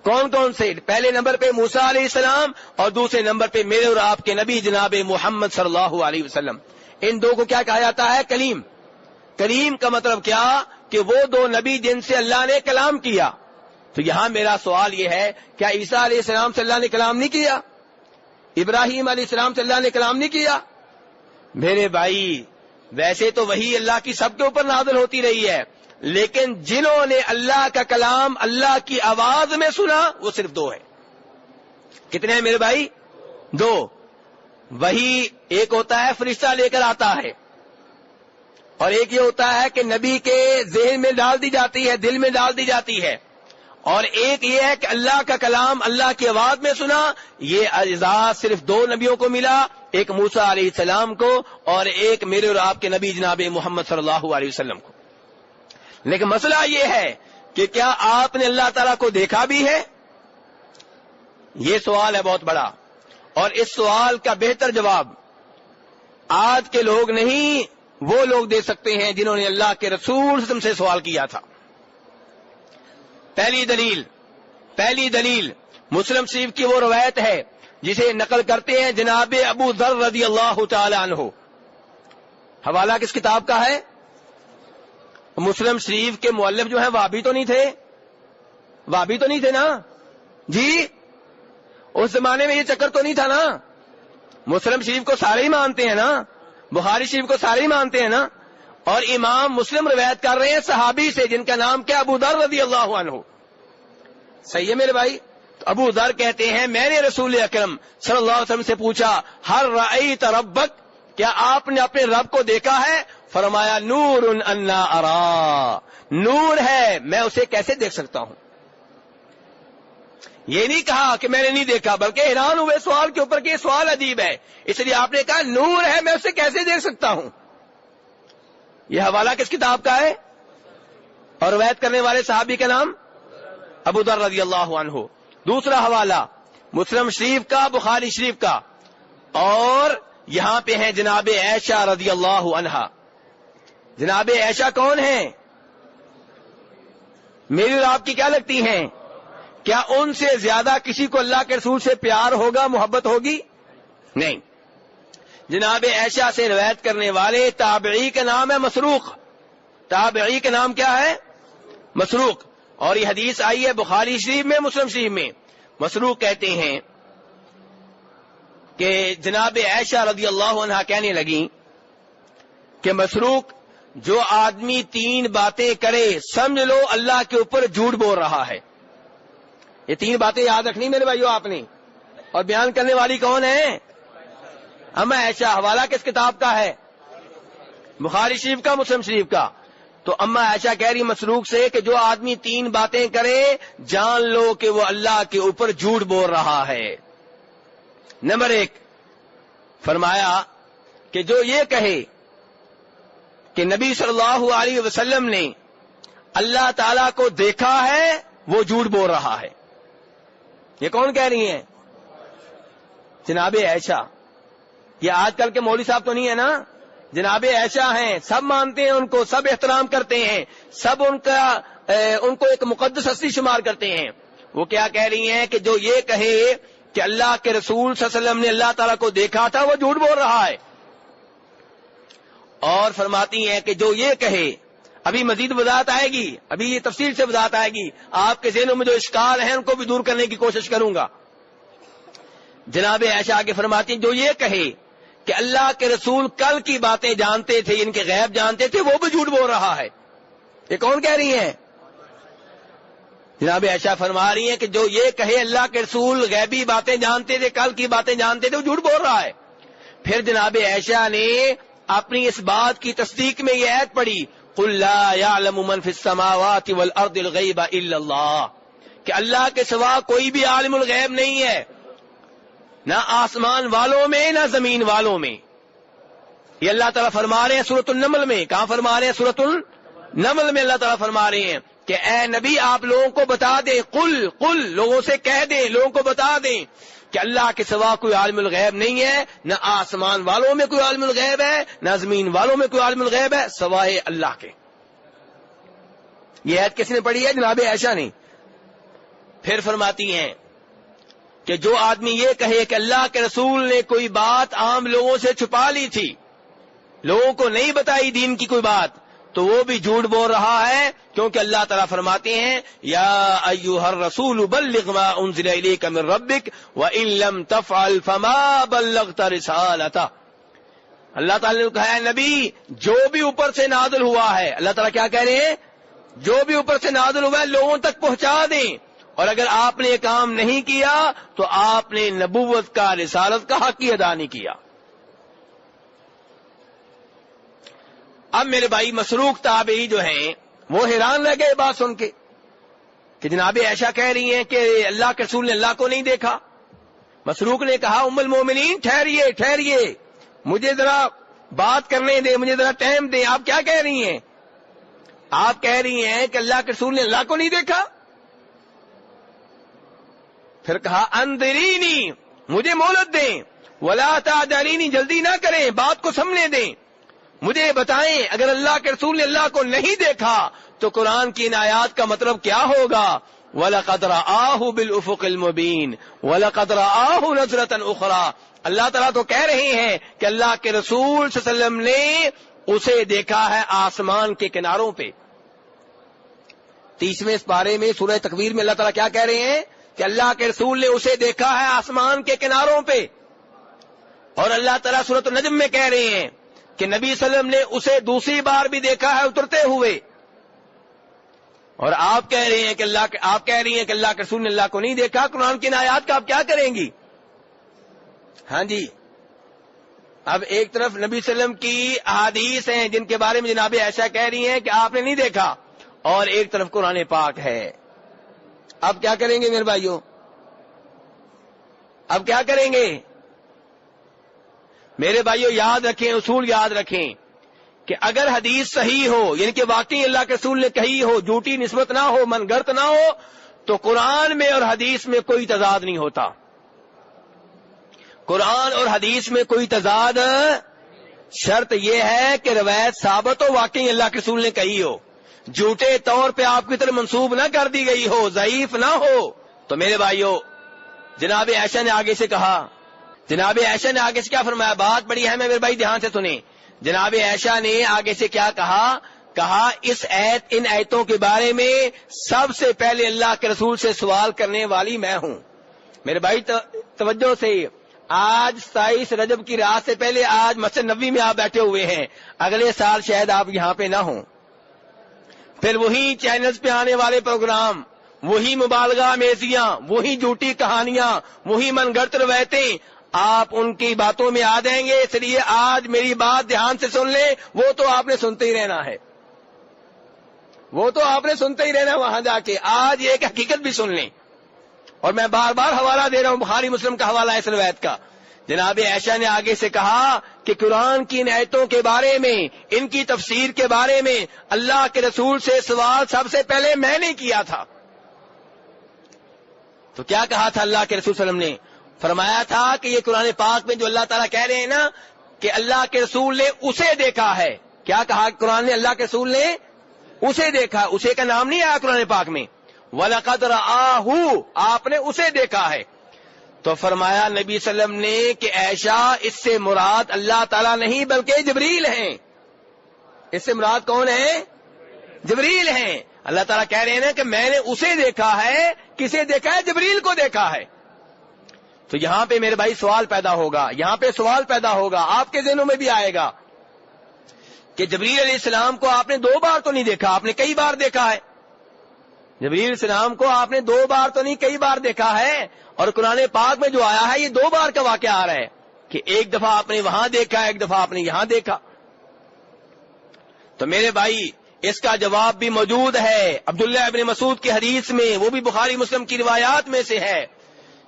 کون کون سے؟ پہلے نمبر پہ موسیٰ علیہ السلام، اور دوسرے نمبر پہ میرے اور آپ کے نبی جناب محمد صلی اللہ علیہ وسلم۔ ان 2 کو کیا کہا جاتا ہے؟ کلیم۔ کلیم کا مطلب کیا؟ کہ وہ 2 نبی جن سے اللہ نے کلام کیا۔ تو یہاں میرا سوال یہ ہے، کیا عیسیٰ علیہ السلام سے اللہ نے کلام نہیں کیا؟ ابراہیم علیہ السلام سے اللہ نے کلام نہیں کیا؟ میرے بھائی، ویسے تو وہی اللہ کی سب کے اوپر نازل ہوتی رہی ہے، لیکن جنہوں نے اللہ کا کلام اللہ کی آواز میں سنا وہ صرف 2 ہیں۔ کتنے ہیں میرے بھائی؟ 2۔ وہی ایک ہوتا ہے فرشتہ لے کر آتا ہے، اور ایک یہ ہوتا ہے کہ نبی کے ذہن میں ڈال دی جاتی ہے، دل میں ڈال دی جاتی ہے، اور ایک یہ ہے کہ اللہ کا کلام اللہ کی آواز میں سنا۔ یہ اعزاز صرف 2 نبیوں کو ملا، ایک موسیٰ علیہ السلام کو اور ایک میرے اور آپ کے نبی جناب محمد صلی اللہ علیہ وسلم کو۔ لیکن مسئلہ یہ ہے کہ کیا آپ نے اللہ تعالیٰ کو دیکھا بھی ہے؟ یہ سوال ہے بہت بڑا، اور اس سوال کا بہتر جواب آج کے لوگ نہیں، وہ لوگ دے سکتے ہیں جنہوں نے اللہ کے رسول سے سوال کیا تھا۔ پہلی دلیل مسلم شریف کی وہ روایت ہے جسے نقل کرتے ہیں جناب ابو ذر رضی اللہ تعالی عنہ۔ حوالہ کس کتاب کا ہے؟ مسلم شریف کے مؤلف جو ہیں وہابی تو نہیں تھے نا جی؟ اس زمانے میں یہ چکر تو نہیں تھا نا؟ مسلم شریف کو سارے ہی مانتے ہیں نا، بخاری شریف کو سارے ہی مانتے ہیں نا، اور امام مسلم روایت کر رہے ہیں صحابی سے جن کا نام کیا؟ ابو ذر رضی اللہ عنہ۔ صحیح ہے میرے بھائی؟ تو ابو ذر کہتے ہیں میں نے رسول اکرم صلی اللہ علیہ وسلم سے پوچھا ہل رأیت ربک، کیا آپ نے اپنے رب کو دیکھا ہے؟ فرمایا نور انا ارا، نور ہے، میں اسے کیسے دیکھ سکتا ہوں؟ یہ نہیں کہا کہ میں نے نہیں دیکھا، بلکہ حیران ہوئے سوال کے اوپر کہ یہ سوال عجیب ہے، اس لیے آپ نے کہا نور ہے، میں اسے کیسے دیکھ سکتا ہوں؟ یہ حوالہ کس کتاب کا ہے؟ اور روایت کرنے والے صحابی کا نام ابو ذر رضی اللہ عنہ۔ دوسرا حوالہ مسلم شریف کا، بخاری شریف کا، اور یہاں پہ ہیں جناب عائشہ رضی اللہ عنہا۔ جناب عائشہ کون ہیں؟ میری اور آپ کی کیا لگتی ہیں؟ کیا ان سے زیادہ کسی کو اللہ کے رسول سے پیار ہوگا، محبت ہوگی؟ نہیں۔ جناب عائشہ سے روایت کرنے والے تابعی کا نام ہے مسروق۔ تابعی کا نام کیا ہے؟ مسروق۔ اور یہ حدیث آئی ہے بخاری شریف میں، مسلم شریف میں۔ مسروق کہتے ہیں کہ جناب عائشہ رضی اللہ عنہا کہنے لگیں کہ مسروق، جو آدمی 3 باتیں کرے سمجھ لو اللہ کے اوپر جھوٹ بول رہا ہے۔ یہ 3 باتیں یاد رکھنی میرے بھائیو آپ نے، اور بیان کرنے والی کون ہے؟ اما عائشہ۔ حوالہ کس کتاب کا ہے؟ بخاری شریف کا، مسلم شریف کا۔ تو اما عائشہ کہہ رہی مسروق سے کہ جو آدمی 3 باتیں کرے جان لو کہ وہ اللہ کے اوپر جھوٹ بول رہا ہے۔ نمبر 1 فرمایا کہ جو یہ کہے کہ نبی صلی اللہ علیہ وسلم نے اللہ تعالی کو دیکھا ہے وہ جھوٹ بول رہا ہے۔ یہ کون کہہ رہی ہیں؟ جناب عائشہ۔ یہ آج کل کے مولوی صاحب تو نہیں ہے نا؟ جناب عائشہ ہیں، سب مانتے ہیں ان کو، سب احترام کرتے ہیں، سب ان کو ایک مقدس ہستی شمار کرتے ہیں۔ وہ کیا کہہ رہی ہیں کہ جو یہ کہے کہ اللہ کے رسول صلی اللہ علیہ وسلم نے اللہ تعالیٰ کو دیکھا تھا وہ جھوٹ بول رہا ہے۔ اور فرماتی ہیں کہ جو یہ کہے، ابھی مزید وضاحت آئے گی، ابھی یہ تفصیل سے وضاحت آئے گی، آپ کے ذہنوں میں جو اشکال ہیں ان کو بھی دور کرنے کی کوشش کروں گا۔ جناب عائشہ آگے فرماتی ہیں جو یہ کہے کہ اللہ کے رسول کل کی باتیں جانتے تھے، ان کے غیب جانتے تھے، وہ بھی جھوٹ بول رہا ہے۔ یہ کون کہہ رہی ہیں؟ جناب عائشہ فرما رہی ہیں کہ جو یہ کہے اللہ کے رسول غیبی باتیں جانتے تھے، کل کی باتیں جانتے تھے، وہ جھوٹ بول رہا ہے۔ پھر جناب عائشہ نے اپنی اس بات کی تصدیق میں یہ آیت پڑھی قُلْ لَا يَعْلَمُ مَنْ فِي السَّمَاوَاتِ وَالْأَرْضِ الْغَيْبَ إِلَّا اللَّهُ، کہ اللہ کے سوا کوئی بھی عالم الغیب نہیں ہے، نہ آسمان والوں میں نہ زمین والوں میں۔ یہ اللہ تعالیٰ فرما رہے ہیں سورۃ النمل میں۔ کہاں فرما رہے ہیں؟ سورۃ نمل میں اللہ تعالیٰ فرما رہے ہیں کہ اے نبی آپ لوگوں کو بتا دیں، قل لوگوں سے کہہ دیں، لوگوں کو بتا دیں کہ اللہ کے سوا کوئی عالم الغیب نہیں ہے، نہ آسمان والوں میں کوئی عالم الغیب ہے، نہ زمین والوں میں کوئی عالم الغیب ہے سوائے اللہ کے۔ یہ آیت کس نے پڑھی ہے؟ جناب عائشہ نے۔ پھر فرماتی ہیں کہ جو آدمی یہ کہے کہ اللہ کے رسول نے کوئی بات عام لوگوں سے چھپا لی تھی، لوگوں کو نہیں بتائی دین کی کوئی بات، تو وہ بھی جھوٹ بول رہا ہے، کیونکہ اللہ تعالیٰ فرماتے ہیں یا ایھا الرسول بلغ ما انزل الیک من ربک وان لم تفعل فما بلغت رسالتہ۔ اللہ تعالیٰ نے کہا ہے نبی جو بھی اوپر سے نازل ہوا ہے، اللہ تعالیٰ کیا کہہ رہے ہیں؟ جو بھی اوپر سے نازل ہوا ہے لوگوں تک پہنچا دیں، اور اگر آپ نے یہ کام نہیں کیا تو آپ نے نبوت کا، رسالت کا حق ہی ادا نہیں کیا۔ اب میرے بھائی مسروق تابعی جو ہیں وہ حیران رہ گئے بات سن کے کہ جناب عائشہ کہہ رہی ہیں کہ اللہ کے رسول نے اللہ کو نہیں دیکھا۔ مسروق نے کہا ام المومنین ٹھہریے مجھے ذرا بات کرنے دیں، مجھے ذرا ٹائم دیں، آپ کیا کہہ رہی ہیں؟ آپ کہہ رہی ہیں کہ اللہ کے رسول نے اللہ کو نہیں دیکھا؟ پھر کہا انظرینی، مجھے مہلت دیں، ولا تعجلینی، جلدی نہ کریں، بات کو سمجھنے دیں، مجھے بتائیں اگر اللہ کے رسول نے اللہ کو نہیں دیکھا تو قرآن کی ان آیات کا مطلب کیا ہوگا؟ وَلَقَدْ رَآهُ بِالْأُفُقِ الْمُبِينِ وَلَقَدْ رَآهُ نَظْرَةً أُخْرَى۔ اللہ تعالیٰ تو کہہ رہے ہیں کہ اللہ کے رسول صلی اللہ علیہ وسلم نے اسے دیکھا ہے آسمان کے کناروں پہ۔ 30ویں پارے میں سورہ تکویر میں اللہ تعالیٰ کیا کہہ رہے ہیں کہ اللہ کے رسول نے اسے دیکھا ہے آسمان کے کناروں پہ، اور اللہ تعالیٰ سورۃ النجم میں کہہ رہے ہیں کہ نبی صلی اللہ علیہ وسلم نے اسے دوسری بار بھی دیکھا ہے اترتے ہوئے، اور آپ کہہ رہی ہیں کہ اللہ کے رسول نے اللہ کو نہیں دیکھا۔ قرآن کی آیات کا آپ کیا کریں گی؟ ہاں جی، اب ایک طرف نبی صلی اللہ علیہ وسلم کی احادیث ہیں جن کے بارے میں جناب عائشہ کہہ رہی ہیں کہ آپ نے نہیں دیکھا، اور ایک طرف قرآن پاک ہے۔ اب کیا کریں گے میرے بھائیوں؟ اب کیا کریں گے میرے بھائیوں؟ یاد رکھیں، اصول یاد رکھیں کہ اگر حدیث صحیح ہو، یعنی کہ واقعی اللہ کے رسول نے کہی ہو، جھوٹی نسبت نہ ہو، من گھڑت نہ ہو، تو قرآن میں اور حدیث میں کوئی تضاد نہیں ہوتا۔ قرآن اور حدیث میں کوئی تضاد، شرط یہ ہے کہ روایت ثابت ہو، واقعی اللہ کے رسول نے کہی ہو، جھوٹے طور پہ آپ کی طرف منسوب نہ کر دی گئی ہو، ضعیف نہ ہو۔ تو میرے بھائیوں جناب عائشہ نے آگے سے کہا، جناب عائشہ نے آگے سے کیا فرمایا؟ بات بڑی اہم ہے میرے بھائی، دھیان سے سنیں۔ جناب عائشہ نے آگے سے کیا کہا اس ان آیتوں کے بارے میں سب سے پہلے اللہ کے رسول سے سوال کرنے والی میں ہوں۔ میرے بھائی توجہ سے، آج 27 رجب کی رات سے پہلے آج مسجد نبوی میں آپ بیٹھے ہوئے ہیں، اگلے سال شاید آپ یہاں پہ نہ ہوں، پھر وہی چینلز پہ آنے والے پروگرام، وہی مبالغہ میزیاں، وہی جھوٹی کہانیاں، وہی من گھڑت روایتیں، آپ ان کی باتوں میں آ جائیں گے۔ اس لیے آج میری بات دھیان سے سن لیں، وہ تو آپ نے سنتے ہی رہنا ہے، وہ تو آپ نے سنتے ہی رہنا وہاں جا کے۔ آج ایک حقیقت بھی سن لیں، اور میں بار بار حوالہ دے رہا ہوں، بخاری مسلم کا حوالہ ہے اس روایت کا۔ جناب عائشہ نے آگے سے کہا کہ قرآن کی ان آیتوں کے بارے میں، ان کی تفسیر کے بارے میں اللہ کے رسول سے سوال سب سے پہلے میں نے کیا تھا۔ تو کیا کہا تھا اللہ کے رسول صلی اللہ علیہ وسلم نے؟ فرمایا تھا کہ یہ قرآن پاک میں جو اللہ تعالیٰ کہہ رہے ہیں نا کہ اللہ کے رسول نے اسے دیکھا ہے، کیا کہا قرآن نے؟ اللہ کے رسول نے اسے دیکھا، اسے کا نام نہیں آیا قرآن پاک میں، وَلَقَدْ رَآهُ، آپ نے اسے دیکھا ہے۔ تو فرمایا نبی صلی اللہ علیہ وسلم نے کہ عائشہ اس سے مراد اللہ تعالیٰ نہیں بلکہ جبریل ہیں۔ اس سے مراد کون ہے؟ جبریل ہیں۔ اللہ تعالیٰ کہہ رہے ہیں نا کہ میں نے اسے دیکھا ہے، کسے دیکھا ہے؟ جبریل کو دیکھا ہے۔ تو یہاں پہ میرے بھائی سوال پیدا ہوگا، یہاں پہ سوال پیدا ہوگا، آپ کے ذہنوں میں بھی آئے گا کہ جبریل علیہ السلام کو آپ نے 2 بار تو نہیں دیکھا، آپ نے کئی بار دیکھا ہے۔ جبریل علیہ السلام کو آپ نے 2 بار تو نہیں کئی بار دیکھا ہے، اور قرآن پاک میں جو آیا ہے یہ 2 بار کا واقعہ آ رہا ہے کہ ایک دفعہ آپ نے وہاں دیکھا، ایک دفعہ آپ نے یہاں دیکھا۔ تو میرے بھائی اس کا جواب بھی موجود ہے عبداللہ ابن مسعود کی حدیث میں، وہ بھی بخاری مسلم کی روایات میں سے ہے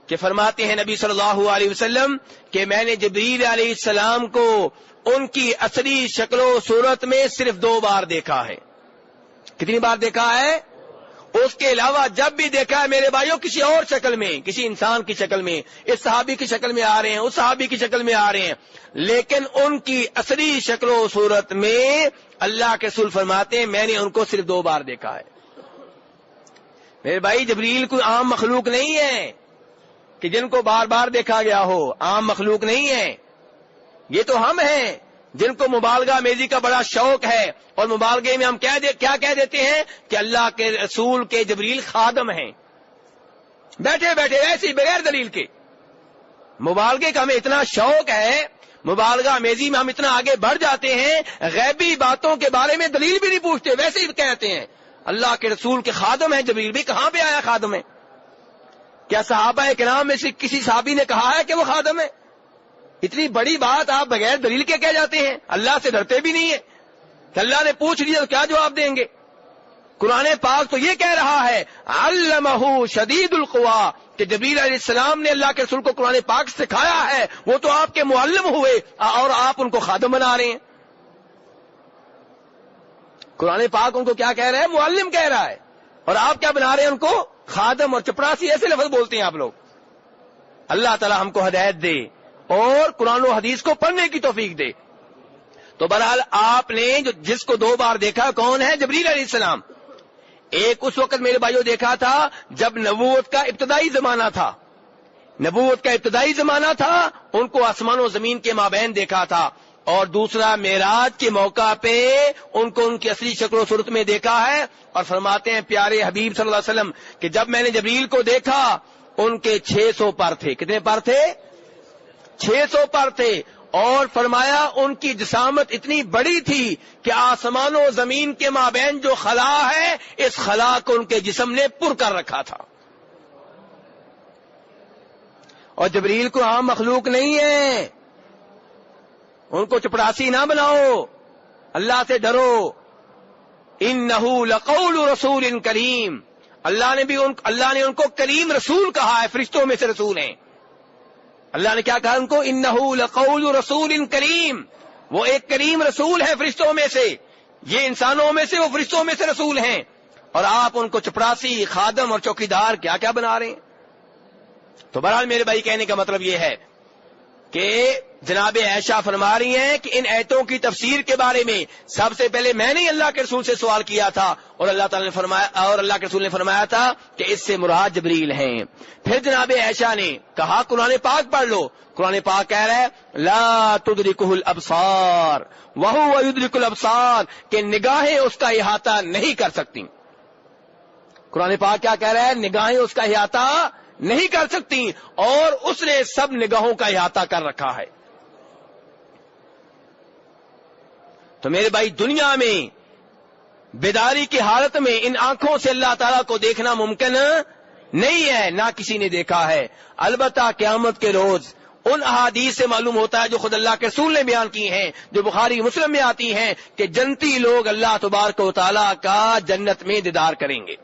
کہ فرماتے ہیں نبی صلی اللہ علیہ وسلم کہ میں نے جبریل علیہ السلام کو ان کی اصلی شکل و صورت میں صرف 2 بار دیکھا ہے، کتنی بار دیکھا ہے؟ اس کے علاوہ جب بھی دیکھا ہے میرے بھائیوں کسی اور شکل میں، کسی انسان کی شکل میں، اس صحابی کی شکل میں آ رہے ہیں، اس صحابی کی شکل میں آ رہے ہیں، لیکن ان کی اصلی شکل و صورت میں اللہ کے رسول فرماتے ہیں میں نے ان کو صرف 2 بار دیکھا ہے۔ میرے بھائی جبریل کوئی عام مخلوق نہیں ہے کہ جن کو بار بار دیکھا گیا ہو، عام مخلوق نہیں ہے، یہ تو ہم ہیں جن کو مبالغہ میزی کا بڑا شوق ہے، اور مبالغے میں ہم کیا کہہ دیتے ہیں کہ اللہ کے رسول کے جبریل خادم ہیں، بیٹھے بیٹھے ایسے بغیر دلیل کے۔ مبالغے کا ہمیں اتنا شوق ہے، مبالغہ میزی میں ہم اتنا آگے بڑھ جاتے ہیں، غیبی باتوں کے بارے میں دلیل بھی نہیں پوچھتے، ویسے ہی کہتے ہیں اللہ کے رسول کے خادم ہیں جبریل۔ بھی کہاں پہ آیا خادم ہے؟ کیا صحابہ کرام میں سے کسی صحابی نے کہا ہے کہ وہ خادم ہے؟ اتنی بڑی بات آپ بغیر دلیل کے کہہ جاتے ہیں، اللہ سے ڈرتے بھی نہیں ہے کہ اللہ نے پوچھ لیا تو کیا جواب دیں گے؟ قرآن پاک تو یہ کہہ رہا ہے علمہ شدید القوا، کہ جبریل علیہ السلام نے اللہ کے رسول کو قرآن پاک سکھایا ہے، وہ تو آپ کے معلم ہوئے اور آپ ان کو خادم بنا رہے ہیں۔ قرآن پاک ان کو کیا کہہ رہا ہے؟ معلم کہہ رہا ہے، اور آپ کیا بنا رہے ہیں ان کو؟ خادم اور چپڑاسی، ایسے لفظ بولتے ہیں آپ لوگ۔ اللہ تعالی ہم کو ہدایت دے اور قرآن و حدیث کو پڑھنے کی توفیق دے۔ تو بہرحال آپ نے جس کو 2 بار دیکھا کون ہے؟ جبریل علیہ السلام۔ ایک اس وقت میرے بھائیوں دیکھا تھا جب نبوت کا ابتدائی زمانہ تھا، نبوت کا ابتدائی زمانہ تھا، ان کو آسمان و زمین کے مابین دیکھا تھا، اور دوسرا معراج کے موقع پہ ان کو ان کی اصلی شکل و صورت میں دیکھا ہے، اور فرماتے ہیں پیارے حبیب صلی اللہ علیہ وسلم کہ جب میں نے جبریل کو دیکھا ان کے 600 پر تھے۔ کتنے پر تھے؟ 600 پر تھے، اور فرمایا ان کی جسامت اتنی بڑی تھی کہ آسمان و زمین کے مابین جو خلا ہے اس خلا کو ان کے جسم نے پر کر رکھا تھا۔ اور جبریل کو عام مخلوق نہیں ہے، ان کو چپڑاسی نہ بناؤ، اللہ سے ڈرو۔ انہ لقول رسول کریم، اللہ نے ان کو کریم رسول کہا ہے، فرشتوں میں سے رسول ہیں۔ اللہ نے کیا کہا ان کو؟ انہ لقول رسول کریم، وہ ایک کریم رسول ہے فرشتوں میں سے، یہ انسانوں میں سے، وہ فرشتوں میں سے رسول ہیں، اور آپ ان کو چپڑاسی، خادم اور چوکیدار کیا کیا بنا رہے ہیں۔ تو بہرحال میرے بھائی کہنے کا مطلب یہ ہے کہ جناب عائشہ فرما رہی ہیں کہ ان آیتوں کی تفسیر کے بارے میں سب سے پہلے میں نے اللہ کے رسول سے سوال کیا تھا، اور اللہ تعالی نے فرمایا، اور اللہ کے رسول نے فرمایا تھا کہ اس سے مراد جبریل ہیں۔ پھر جناب عائشہ نے کہا قرآن پاک پڑھ لو، قرآن پاک کہہ رہا ہے لا تدرکہ الابصار وہو یدرک الابصار، کہ نگاہیں اس کا احاطہ نہیں کر سکتی۔ قرآن پاک کیا کہہ رہا ہے؟ نگاہیں اس کا احاطہ نہیں کر سکتی، اور اس نے سب نگاہوں کا احاطہ کر رکھا ہے۔ تو میرے بھائی دنیا میں بیداری کی حالت میں ان آنکھوں سے اللہ تعالیٰ کو دیکھنا ممکن نہیں ہے، نہ کسی نے دیکھا ہے۔ البتہ قیامت کے روز ان احادیث سے معلوم ہوتا ہے جو خود اللہ کے رسول نے بیان کی ہیں، جو بخاری مسلم میں آتی ہیں، کہ جنتی لوگ اللہ تبارک و تعالیٰ کا جنت میں دیدار کریں گے۔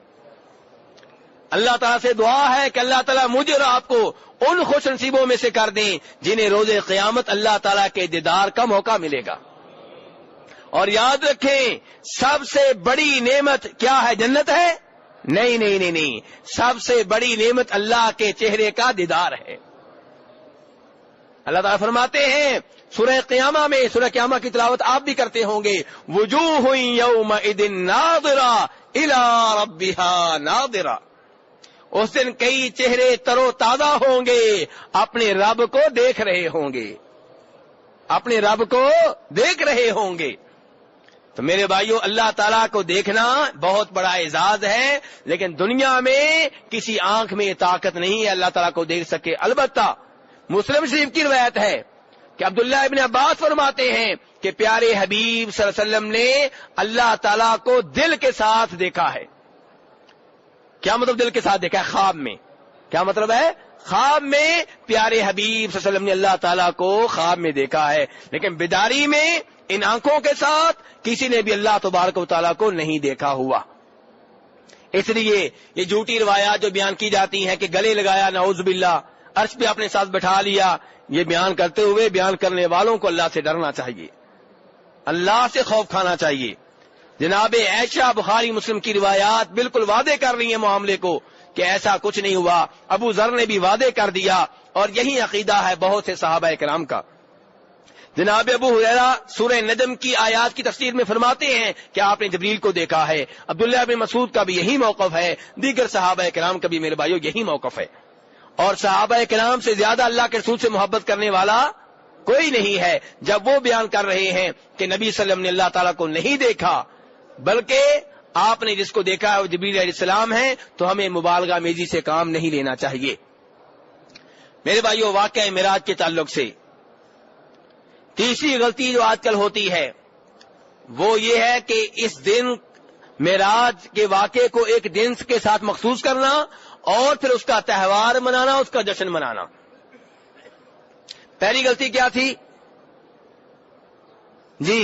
اللہ تعالیٰ سے دعا ہے کہ اللہ تعالیٰ مجھے اور آپ کو ان خوش نصیبوں میں سے کر دیں جنہیں روز قیامت اللہ تعالیٰ کے دیدار کا موقع ملے گا۔ اور یاد رکھیں سب سے بڑی نعمت کیا ہے؟ جنت ہے؟ نہیں نہیں نہیں نہیں، سب سے بڑی نعمت اللہ کے چہرے کا دیدار ہے۔ اللہ تعالیٰ فرماتے ہیں سورہ قیامہ میں، سورہ قیامہ کی تلاوت آپ بھی کرتے ہوں گے، وجوہ یومئذ ناظرہ الی ربہا ناظرہ، اس دن کئی چہرے تر و تازہ ہوں گے، اپنے رب کو دیکھ رہے ہوں گے، اپنے رب کو دیکھ رہے ہوں گے۔ تو میرے بھائیو اللہ تعالیٰ کو دیکھنا بہت بڑا اعزاز ہے، لیکن دنیا میں کسی آنکھ میں طاقت نہیں ہے اللہ تعالیٰ کو دیکھ سکے۔ البتہ مسلم شریف کی روایت ہے کہ عبداللہ ابن عباس فرماتے ہیں کہ پیارے حبیب صلی اللہ علیہ وسلم نے اللہ تعالیٰ کو دل کے ساتھ دیکھا ہے۔ کیا مطلب دل کے ساتھ دیکھا ہے؟ خواب میں۔ کیا مطلب ہے؟ خواب میں پیارے حبیب صلی اللہ علیہ وسلم نے اللہ تعالیٰ کو خواب میں دیکھا ہے، لیکن بیداری میں ان آنکھوں کے ساتھ کسی نے بھی اللہ تبارک و تعالیٰ کو نہیں دیکھا ہوا۔ اس لیے یہ جھوٹی روایات جو بیان کی جاتی ہیں کہ گلے لگایا نعوذ باللہ، عرش پہ اپنے ساتھ بٹھا لیا، یہ بیان کرتے ہوئے بیان کرنے والوں کو اللہ سے ڈرنا چاہیے، اللہ سے خوف کھانا چاہیے۔ جناب عائشہ بخاری مسلم کی روایات بالکل واضح کر رہی ہیں معاملے کو کہ ایسا کچھ نہیں ہوا. ابو ذر نے بھی واضح کر دیا اور یہی عقیدہ ہے بہت سے صحابہ کرام کا. جناب ابو ہریرہ سورہ نجم کی آیات کی تفسیر میں فرماتے ہیں کہ آپ نے جبریل کو دیکھا ہے. عبداللہ بن مسعود کا بھی یہی موقف ہے, دیگر صحابہ کرام کا بھی میرے بھائیوں یہی موقف ہے. اور صحابہ کرام سے زیادہ اللہ کے رسول سے محبت کرنے والا کوئی نہیں ہے. جب وہ بیان کر رہے ہیں کہ نبی صلی اللہ علیہ وسلم نے اللہ تعالیٰ کو نہیں دیکھا بلکہ آپ نے جس کو دیکھا ہے وہ جبریل علیہ السلام ہے, تو ہمیں مبالغہ میزی سے کام نہیں لینا چاہیے. میرے بھائیوں واقعہ معراج کے تعلق سے تیسری غلطی جو آج کل ہوتی ہے وہ یہ ہے کہ اس دن معراج کے واقعے کو ایک دن کے ساتھ مخصوص کرنا اور پھر اس کا تہوار منانا, اس کا جشن منانا. پہلی غلطی کیا تھی جی؟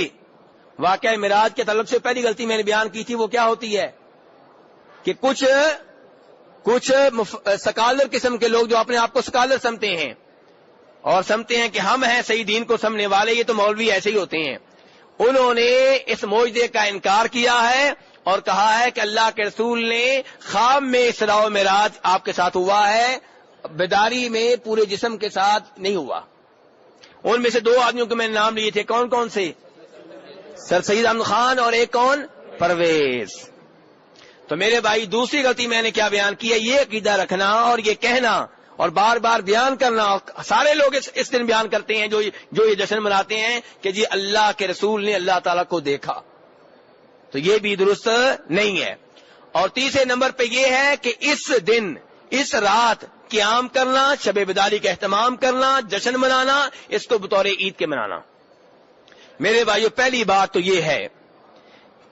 واقعہ معراج کے تعلق سے پہلی غلطی میں نے بیان کی تھی وہ کیا ہوتی ہے کہ کچھ سکالر قسم کے لوگ جو اپنے آپ کو سکالر سمجھتے ہیں اور سمجھتے ہیں کہ ہم ہیں صحیح دین کو سمجھنے والے, یہ تو مولوی ایسے ہی ہوتے ہیں. انہوں نے اس معجزے کا انکار کیا ہے اور کہا ہے کہ اللہ کے رسول نے خواب میں اسراء و معراج آپ کے ساتھ ہوا ہے, بیداری میں پورے جسم کے ساتھ نہیں ہوا. ان میں سے دو آدمیوں کے میں نے نام لیے تھے, کون کون سے؟ سر سید احمد خان اور ایک کون؟ پرویز. تو میرے بھائی دوسری غلطی میں نے کیا بیان کی ہے, یہ عقیدہ رکھنا اور یہ کہنا اور بار بار بیان کرنا, سارے لوگ اس دن بیان کرتے ہیں جو یہ جشن مناتے ہیں کہ جی اللہ کے رسول نے اللہ تعالیٰ کو دیکھا, تو یہ بھی درست نہیں ہے. اور تیسرے نمبر پہ یہ ہے کہ اس دن اس رات قیام کرنا, شب بیداری کا اہتمام کرنا, جشن منانا, اس کو بطور عید کے منانا. میرے بھائیو پہلی بات تو یہ ہے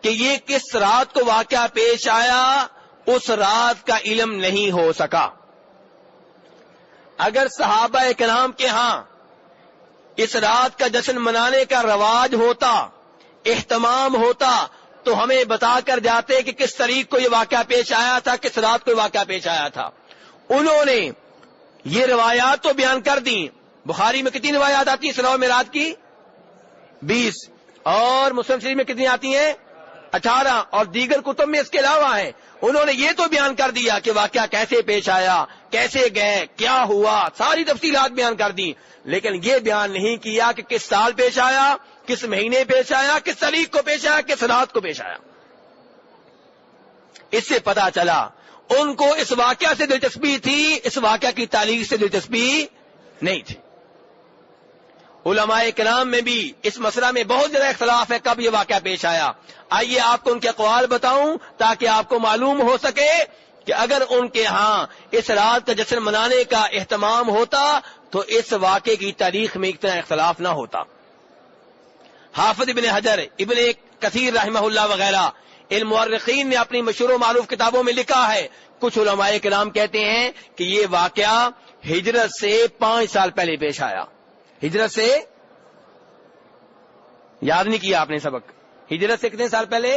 کہ یہ کس رات کو واقعہ پیش آیا اس رات کا علم نہیں ہو سکا. اگر صحابہ کرام کے ہاں اس رات کا جشن منانے کا رواج ہوتا, اہتمام ہوتا, تو ہمیں بتا کر جاتے کہ کس تاریخ کو یہ واقعہ پیش آیا تھا, کس رات کو یہ واقعہ پیش آیا تھا. انہوں نے یہ روایات تو بیان کر دی. بخاری میں کتنی روایات آتی ہیں اسراء و معراج کی؟ 20. اور مسلم شریف میں کتنی آتی ہیں؟ 18. اور دیگر کتب میں اس کے علاوہ ہیں. انہوں نے یہ تو بیان کر دیا کہ واقعہ کیسے پیش آیا, کیسے گئے, کیا ہوا, ساری تفصیلات بیان کر دی, لیکن یہ بیان نہیں کیا کہ کس سال پیش آیا, کس مہینے پیش آیا, کس تاریخ کو پیش آیا, کس رات کو پیش آیا. اس سے پتا چلا ان کو اس واقعہ سے دلچسپی تھی, اس واقعہ کی تاریخ سے دلچسپی نہیں تھی. علماء کرام میں بھی اس مسئلہ میں بہت زیادہ اختلاف ہے کب یہ واقعہ پیش آیا. آئیے آپ کو ان کے اقوال بتاؤں تاکہ آپ کو معلوم ہو سکے کہ اگر ان کے ہاں اس رات کا جشن منانے کا اہتمام ہوتا تو اس واقعے کی تاریخ میں اتنا اختلاف نہ ہوتا. حافظ ابن حجر, ابن کثیر رحمہ اللہ وغیرہ ان مورخین نے اپنی مشہور و معروف کتابوں میں لکھا ہے. کچھ علماء کرام کہتے ہیں کہ یہ واقعہ ہجرت سے 5 سال پہلے پیش آیا. ہجرت سے, یاد نہیں کیا آپ نے سبق, ہجرت سے کتنے سال پہلے؟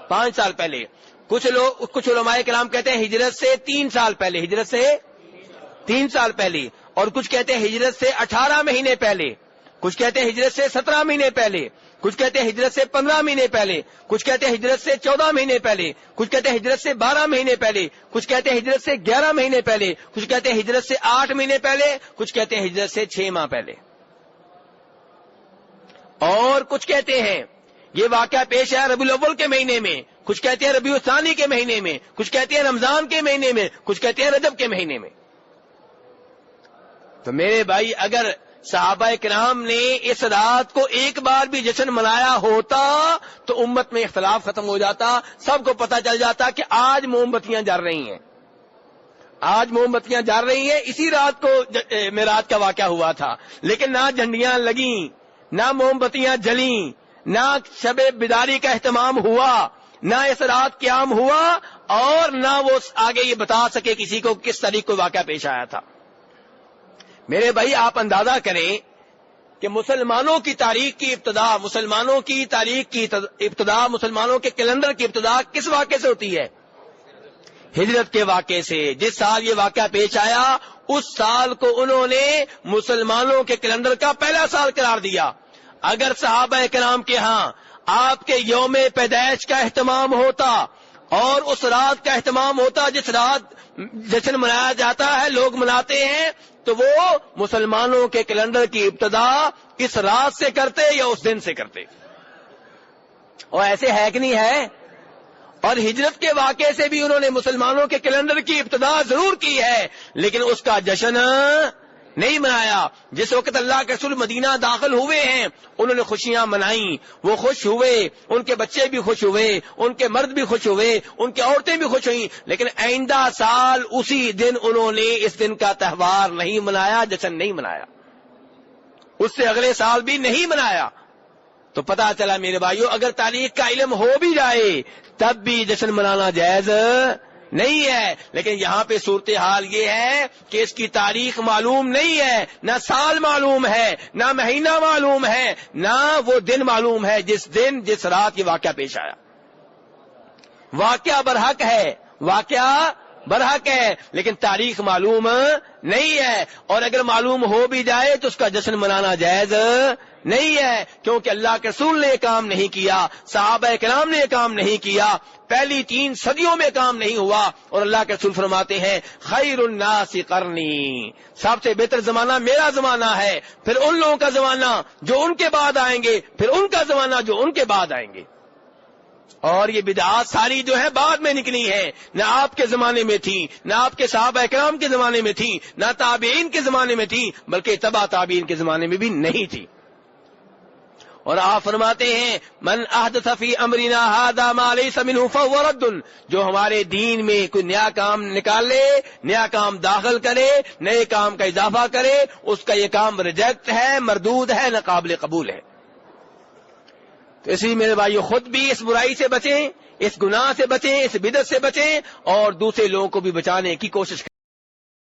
5 سال پہلے. کچھ علماء کرام کہتے ہیں ہجرت سے 3 سال پہلے, ہجرت سے 3 سال پہلے. اور کچھ کہتے ہیں ہجرت سے 18 مہینے پہلے, کچھ کہتے ہیں ہجرت سے 17 مہینے پہلے, کچھ کہتے ہیں ہجرت سے 15 مہینے پہلے, کچھ کہتے ہیں ہجرت سے 14 مہینے پہلے, کچھ کہتے ہیں ہجرت سے 12 مہینے پہلے, کچھ کہتے ہیں ہجرت سے 11 مہینے پہلے, کچھ کہتے ہیں ہجرت سے 8 مہینے پہلے, کچھ کہتے ہیں ہجرت سے 6 ماہ پہلے. اور کچھ کہتے ہیں یہ واقعہ پیش ہے ربیع الاول کے مہینے میں, کچھ کہتے ہیں ربیع الثانی کے مہینے میں, کچھ کہتے ہیں رمضان کے مہینے میں, کچھ کہتے ہیں رجب کے مہینے میں. تو میرے بھائی اگر صحابہ کرام نے اس رات کو ایک بار بھی جشن منایا ہوتا تو امت میں اختلاف ختم ہو جاتا, سب کو پتہ چل جاتا کہ آج موم بتیاں جل رہی ہیں, آج موم بتیاں جل رہی ہیں. اسی رات کو معراج کا واقعہ ہوا تھا, لیکن نہ جھنڈیاں لگیں, نہ موم بتیاں جلیں, نہ شب بیداری کا اہتمام ہوا, نہ اس رات قیام ہوا, اور نہ وہ آگے یہ بتا سکے کسی کو کس تاریخ کو واقعہ پیش آیا تھا. میرے بھائی آپ اندازہ کریں کہ مسلمانوں کی تاریخ کی ابتدا, مسلمانوں کی تاریخ کی ابتدا, مسلمانوں کے کیلنڈر کی ابتدا کس واقعے سے ہوتی ہے؟ ہجرت کے واقعے سے. جس سال یہ واقعہ پیش آیا اس سال کو انہوں نے مسلمانوں کے کیلنڈر کا پہلا سال قرار دیا. اگر صحابہ کرام کے ہاں آپ کے یوم پیدائش کا اہتمام ہوتا اور اس رات کا اہتمام ہوتا جس رات جشن منایا جاتا ہے، لوگ مناتے ہیں، تو وہ مسلمانوں کے کیلنڈر کی ابتدا اس رات سے کرتے یا اس دن سے کرتے؟ اور ایسے ہے کہ نہیں ہے؟ اور ہجرت کے واقعے سے بھی انہوں نے مسلمانوں کے کیلنڈر کی ابتدا ضرور کی ہے، لیکن اس کا جشن نہیں منایا۔ جس وقت اللہ کے رسول مدینہ داخل ہوئے ہیں انہوں نے خوشیاں منائیں، وہ خوش ہوئے، ان کے بچے بھی خوش ہوئے، ان کے مرد بھی خوش ہوئے، ان کی عورتیں بھی خوش ہوئیں، لیکن آئندہ سال اسی دن انہوں نے اس دن کا تہوار نہیں منایا، جشن نہیں منایا، اس سے اگلے سال بھی نہیں منایا۔ تو پتا چلا میرے بھائیو، اگر تاریخ کا علم ہو بھی جائے تب بھی جشن منانا جائز نہیں ہے۔ لیکن یہاں پہ صورتحال یہ ہے کہ اس کی تاریخ معلوم نہیں ہے، نہ سال معلوم ہے، نہ مہینہ معلوم ہے، نہ وہ دن معلوم ہے جس دن جس رات یہ واقعہ پیش آیا۔ واقعہ برحق ہے، واقعہ برحق ہے، لیکن تاریخ معلوم نہیں ہے، اور اگر معلوم ہو بھی جائے تو اس کا جشن منانا جائز نہیں ہے، کیونکہ اللہ کے رسول نے یہ کام نہیں کیا، صحابہ کرام نے یہ کام نہیں کیا، پہلی 3 صدیوں میں کام نہیں ہوا، اور اللہ کے رسول فرماتے ہیں خیر الناس قرنی، سب سے بہتر زمانہ میرا زمانہ ہے، پھر ان لوگوں کا زمانہ جو ان کے بعد آئیں گے، پھر ان کا زمانہ جو ان کے بعد آئیں گے۔ اور یہ بدعات ساری جو ہے بعد میں نکلی ہیں، نہ آپ کے زمانے میں تھی، نہ آپ کے صحابہ کرام کے زمانے میں تھی، نہ تابعین کے زمانے میں تھی، بلکہ تبع تابعین کے زمانے میں بھی نہیں تھی۔ اور آپ فرماتے ہیں من احدث فی امرنا ھذا ما لیس منہ فہو رد، جو ہمارے دین میں کوئی نیا کام نکال لے، نیا کام داخل کرے، نئے کام کا اضافہ کرے، اس کا یہ کام ریجیکٹ ہے، مردود ہے، ناقابل قبول ہے۔ تو اسی میرے بھائیو، خود بھی اس برائی سے بچیں، اس گناہ سے بچیں، اس بدعت سے بچیں، اور دوسرے لوگوں کو بھی بچانے کی کوشش کریں۔